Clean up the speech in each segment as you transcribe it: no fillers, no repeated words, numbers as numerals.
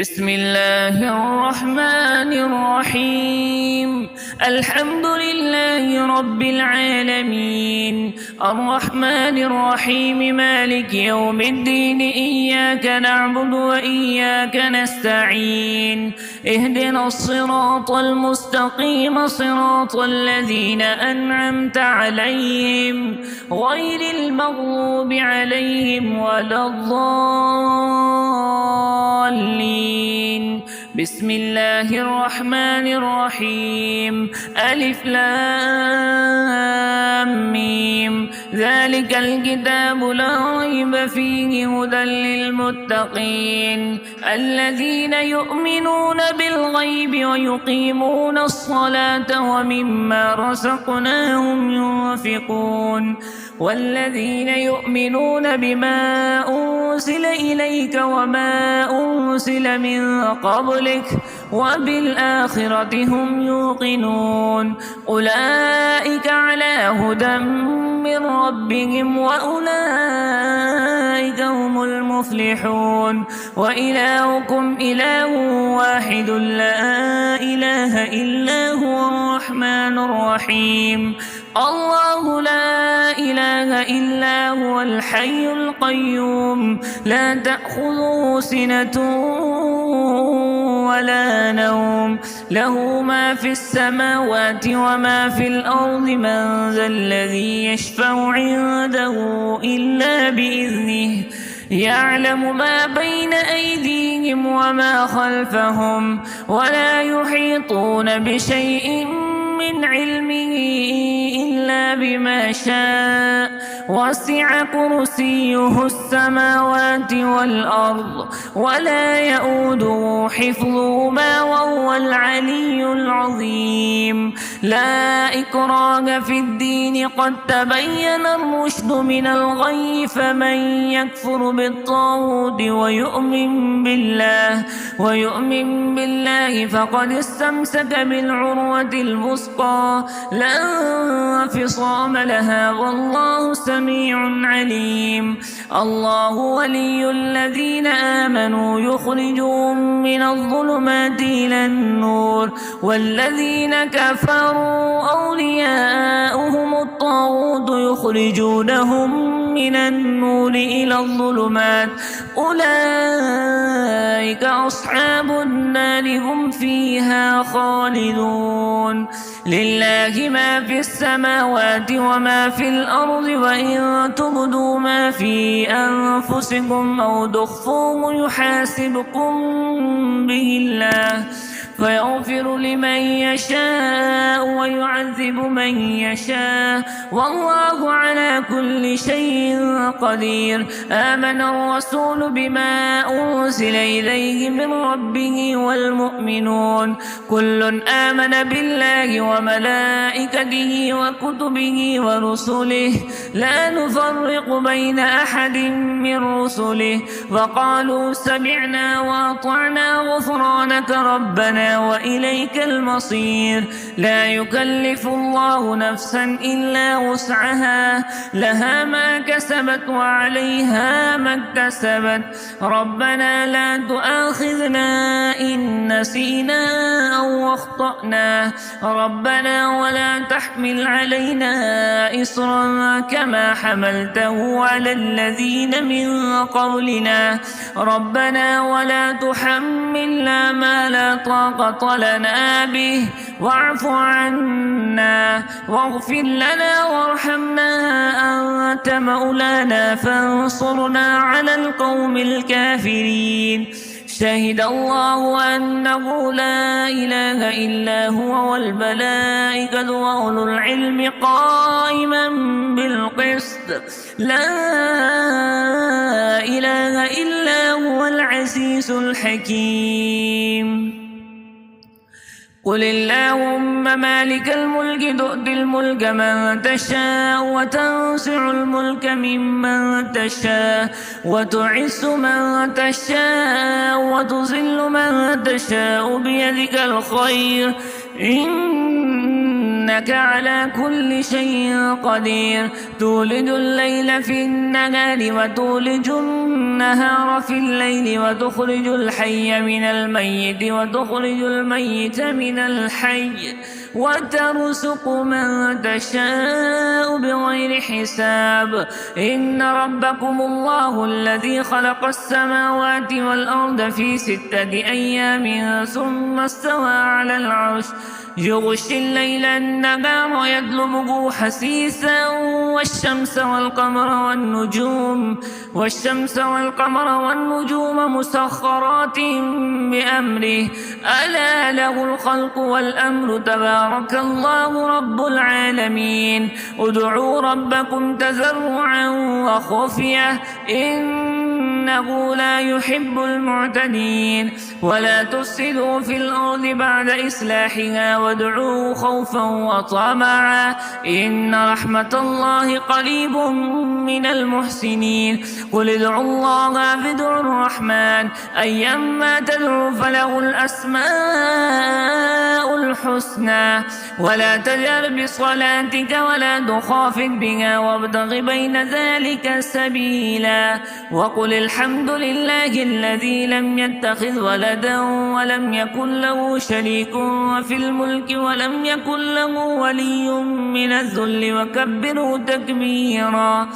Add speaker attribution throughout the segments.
Speaker 1: بسم الله الرحمن الرحيم. الحمد لله رب العالمين، الرحمن الرحيم، مالك يوم الدين. إياك نعبد وإياك نستعين. اهدنا الصراط المستقيم، صراط الذين أنعمت عليهم غير المغضوب عليهم ولا الضالين. بسم الله الرحمن الرحيم. ألف لام ميم. ذلك الكتاب لا ريب فيه هدى للمتقين الذين يؤمنون بالغيب ويقيمون الصلاة ومما رزقناهم ينفقون والذين يؤمنون بما أنزل إليك وما أنزل من قبلك وبالآخرة هم يوقنون. أولئك على هدى من ربهم وأولئك هم المفلحون. وإلهكم إله واحد لا إله إلا هو الرحمن الرحيم. الله لا إله إلا هو الحي القيوم، لا تأخذه سنة ولا نوم، له ما في السماوات وما في الأرض. من ذا الذي يشفع عنده إلا بإذنه، يعلم ما بين أيديهم وما خلفهم، ولا يحيطون بشيء من علمه إلا بما شاء. وسع كرسيه السماوات والأرض ولا يؤوده حفظهما وهو العلي العظيم. لا إكراه في الدين، قد تبين الرشد من الغي. فمن يكفر بالطاغوت ويؤمن بالله فقد استمسك بالعروة الوثقى لا انفصام لها، والله سميع عليم. الله ولي الذين آمنوا يخرجهم من الظلمات إلى النور، والذين كفروا أولياؤهم الطاغوت يخرجونهم من النور إلى الظلمات. أولئك أصحاب النار، هم فيها خالدون. لله ما في السماوات وما في الأرض، وإن تبدوا ما في أنفسكم أو تخفوه يحاسبكم به الله، فيغفر لمن يشاء ويعذب من يشاء، والله على كل شيء قدير. آمن الرسول بما أنزل إليه من ربه والمؤمنون كل آمن بالله وملائكته وكتبه ورسله لا نفرق بين أحد من رسله، وقالوا سمعنا وأطعنا غفرانك ربنا وإليك المصير. لا يكلف الله نفسا إلا وسعها، لها ما كسبت وعليها ما اكتسبت. ربنا لا تؤاخذنا إن نسينا أو أخطأنا، ربنا ولا تحمل علينا إصرا كما حملته على الذين من قبلنا، ربنا ولا تحملنا ما لا طاقة لنا به، واعف عنا واغفر لنا وارحمنا، أنت مولانا فانصرنا على القوم الكافرين. شهد الله أنه لا إله إلا هو والملائكة وأولو العلم قائما بالقسط، لا إله إلا هو العزيز الحكيم. قل اللهم مالك الملك تؤتي الملك من تشاء وتنزع الملك ممن تشاء وتعز من تشاء وتذل من تشاء بيدك الخير، إنك على كل شيء قدير تولد الليل في النهار وتولج النهار في الليل وتخرج الحي من الميت وتخرج الميت من الحي وترزق من تشاء بغير حساب إن ربكم الله الذي خلق السماوات والأرض في 6 أيام ثم استوى على العرش يغشي الليل النهار يطلبه حثيثا والشمس والقمر والنجوم مسخرات بأمره ألا له الخلق والأمر تبارك الله رب العالمين ادعوا ربكم تضرعا وخفية إنه لا يحب المعتدين ولا تفسدوا في الأرض بعد إصلاحها وادعوه خوفا وطمعا إن رحمة الله قريب من المحسنين قل ادعوا الله أو ادعوا الرحمن أيما تدعوا فله الأسماء الحسنى ولا تجهر بصلاتك ولا تخافت بها وابتغ بين ذلك سبيلا وقل الحمد لله الذي لم يتخذ ولدا ولم يكن له شريك في الملك ولم يكن له ولي من الذل وكبره تكبيرا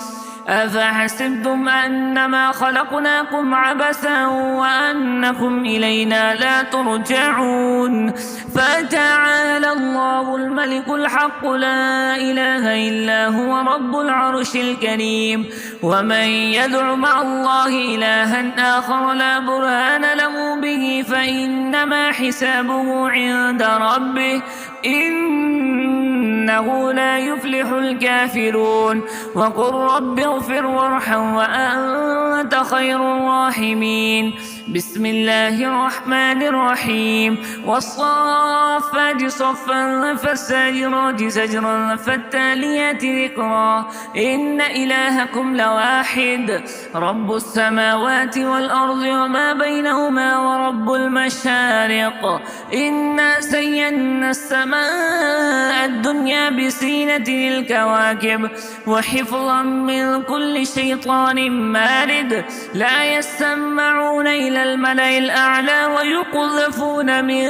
Speaker 1: أفحسبتم أنما خلقناكم عبثا وأنكم إلينا لا ترجعون فتعالى الله الملك الحق لا إله إلا هو رب العرش الكريم ومن يدع مع الله إلها آخر لا برهان له به فإنما حسابه عند ربه إنه لا يفلح الكافرون وقل رب اغفر وارحم وأنت خير الراحمين بسم الله الرحمن الرحيم والصافات صفا فالساجرات سجرا فالتاليات ذكرا إن إلهكم لواحد رب السماوات والأرض وما بينهما ورب المشارق إنا زينا السماء الدنيا بزينة الكواكب وحفظا من كل شيطان مارد لا يسمعون إلى الملأ الأعلى ويقذفون من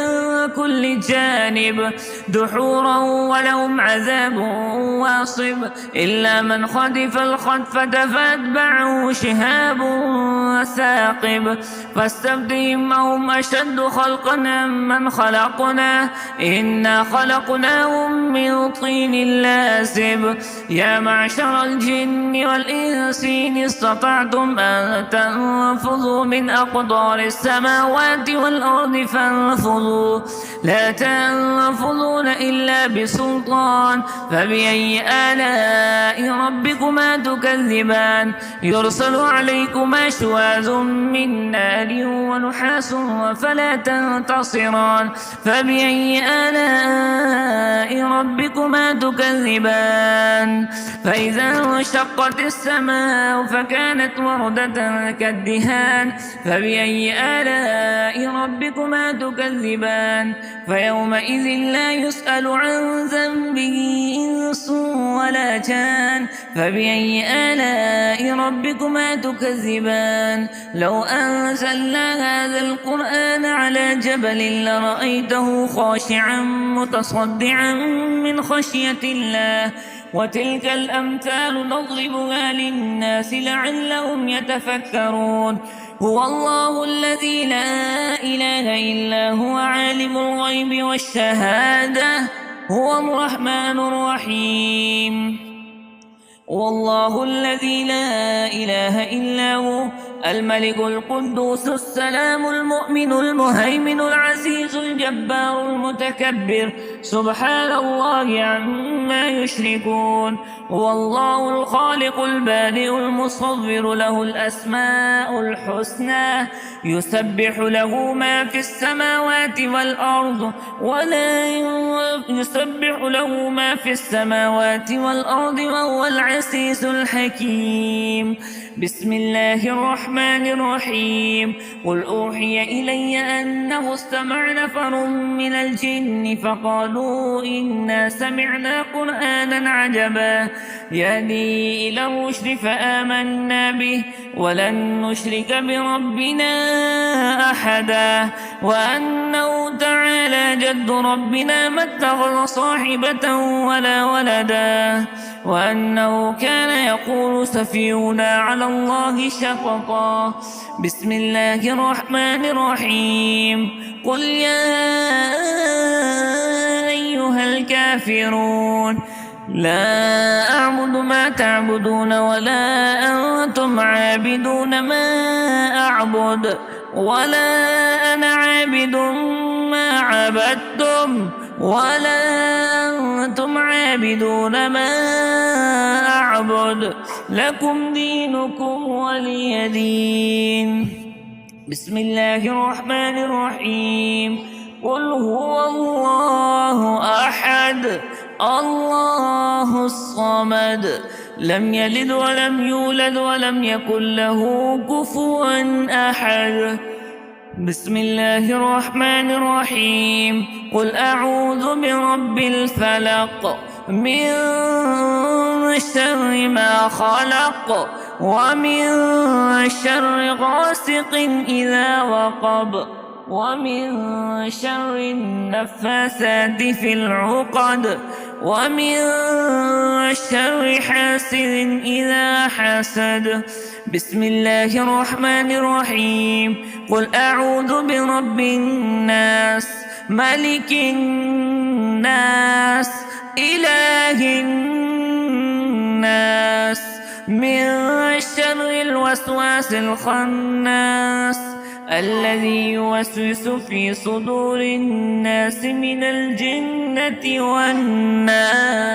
Speaker 1: كل جانب دحورا ولهم عذاب واصب إلا من خطف الخطفة فأتبعه شهاب ثاقب فاستفتهم أهم أشد خلقا من خلقنا إنا خلقناهم من طين لازب يا معشر الجن والإنس إن استطعتم أن تنفذوا من أقدار السماوات والأرض فانفذوا لا تنفذون إلا بسلطان فبأي آلاء ربكما تكذبان يرسل عليكما شواذ من نار ونحاس فلا تنتصران فبأي آلاء ربكما تكذبان فإذا انشقت السماء فكانت وردة كالدهان فبأي آلاء ربكما تكذبان فيومئذ لا يسأل عن ذنبه إنس ولا جان فبأي آلاء ربكما تكذبان لو أنزلنا هذا القرآن على جبل لرأيته خاشعا متصدعا من خشية الله وتلك الأمثال نضربها للناس لعلهم يتفكرون هو الله الذي لا إله إلا هو عالم الغيب والشهادة هو الرحمن الرحيم والله الذي لا إله إلا هو الملك القدوس السلام المؤمن المهيمن العزيز الجبار المتكبر سبحان الله عما يشركون هو الله الخالق البارئ المصور له الأسماء الحسنى يسبح له ما في السماوات والأرض وهو العزيز الحكيم بسم الله الرحمن الرحمن الرحيم قل أوحي إلي أنه استمع نفر من الجن فقالوا إنا سمعنا قرآنا عجبا يهدي إلى الرشد فآمنا به ولن نشرك بربنا أحدا وأنه تعالى جد ربنا ما اتخذ صاحبة ولا ولدا وأنه كان يقول سفيهنا على الله شططا بسم الله الرحمن الرحيم قل يا أيها الكافرون لا أعبد ما تعبدون ولا أنتم عابدون ما أعبد ولا أنا عابد ما عبدتم ولا أنتم عابدون ما أعبد لكم دينكم ولي دين بسم الله الرحمن الرحيم قل هو الله أحد الله الصمد لم يلد ولم يولد ولم يكن له كفوا أحد بسم الله الرحمن الرحيم قل أعوذ برب الفلق من شر ما خلق ومن شر غاسق إذا وقب ومن شر النفاثات في العقد ومن شر حاسد إذا حسد بسم الله الرحمن الرحيم قل أعوذ برب الناس ملك الناس إله الناس من شر الوسواس الخناس الذي يوسوس في صدور الناس من الجنة والناس